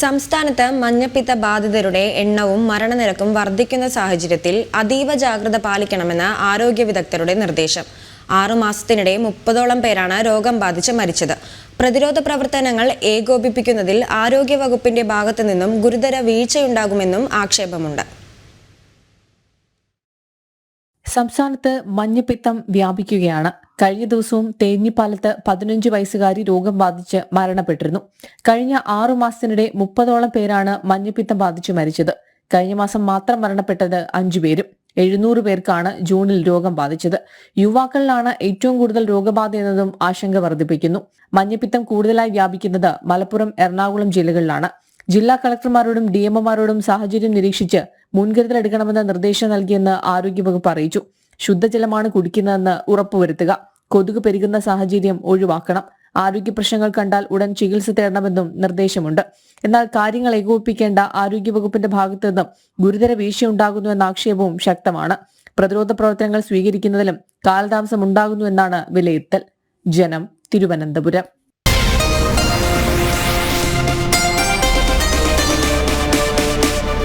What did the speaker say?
സംസ്ഥാനത്ത് മഞ്ഞപ്പിത്ത ബാധിതരുടെ എണ്ണവും മരണനിരക്കും വർദ്ധിക്കുന്ന സാഹചര്യത്തിൽ അതീവ ജാഗ്രത പാലിക്കണമെന്ന് ആരോഗ്യ വിദഗ്ധരുടെ നിർദ്ദേശം. 6 മാസത്തിനിടെ 30ഓളം പേരാണ് രോഗം ബാധിച്ച് മരിച്ചത്. പ്രതിരോധ പ്രവർത്തനങ്ങൾ ഏകോപിപ്പിക്കുന്നതിൽ ആരോഗ്യ വകുപ്പിന്റെ ഭാഗത്തു നിന്നും ഗുരുതര വീഴ്ചയുണ്ടാകുമെന്നും ആക്ഷേപമുണ്ട്. സംസ്ഥാനത്ത് മഞ്ഞപ്പിത്തം വ്യാപിക്കുകയാണ്. കഴിഞ്ഞ ദിവസവും തേഞ്ഞിപ്പാലത്ത് 15 വയസ്സുകാരി രോഗം ബാധിച്ച് മരണപ്പെട്ടിരുന്നു. കഴിഞ്ഞ 6 മാസത്തിനിടെ 30ഓളം പേരാണ് മഞ്ഞപ്പിത്തം ബാധിച്ച് മരിച്ചത്. കഴിഞ്ഞ മാസം മാത്രം മരണപ്പെട്ടത് 5 പേരും. 700 പേർക്കാണ് ജൂണിൽ രോഗം ബാധിച്ചത്. യുവാക്കളിലാണ് ഏറ്റവും കൂടുതൽ രോഗബാധ എന്നതും ആശങ്ക വർദ്ധിപ്പിക്കുന്നു. മഞ്ഞപ്പിത്തം കൂടുതലായി വ്യാപിക്കുന്നത് മലപ്പുറം, എറണാകുളം ജില്ലകളിലാണ്. ജില്ലാ കളക്ടർമാരോടും DMOമാരോടും സാഹചര്യം നിരീക്ഷിച്ച് മുൻകരുതലെടുക്കണമെന്ന നിർദ്ദേശം നൽകിയെന്ന് ആരോഗ്യവകുപ്പ് അറിയിച്ചു. ശുദ്ധജലമാണ് കുടിക്കുന്നതെന്ന് ഉറപ്പുവരുത്തുക. കൊതുക് പെരുകുന്ന സാഹചര്യം ഒഴിവാക്കണം. ആരോഗ്യ പ്രശ്നങ്ങൾ കണ്ടാൽ ഉടൻ ചികിത്സ തേടണമെന്നും നിർദ്ദേശമുണ്ട്. എന്നാൽ കാര്യങ്ങൾ ഏകോപിപ്പിക്കേണ്ട ആരോഗ്യവകുപ്പിന്റെ ഭാഗത്തു നിന്നും ഗുരുതര വീഴ്ചയുണ്ടാകുന്നുവെന്ന ആക്ഷേപവും ശക്തമാണ്. പ്രതിരോധ പ്രവർത്തനങ്ങൾ സ്വീകരിക്കുന്നതിലും കാലതാമസം ഉണ്ടാകുന്നുവെന്നാണ് വിലയിരുത്തൽ. ജനം, തിരുവനന്തപുരം.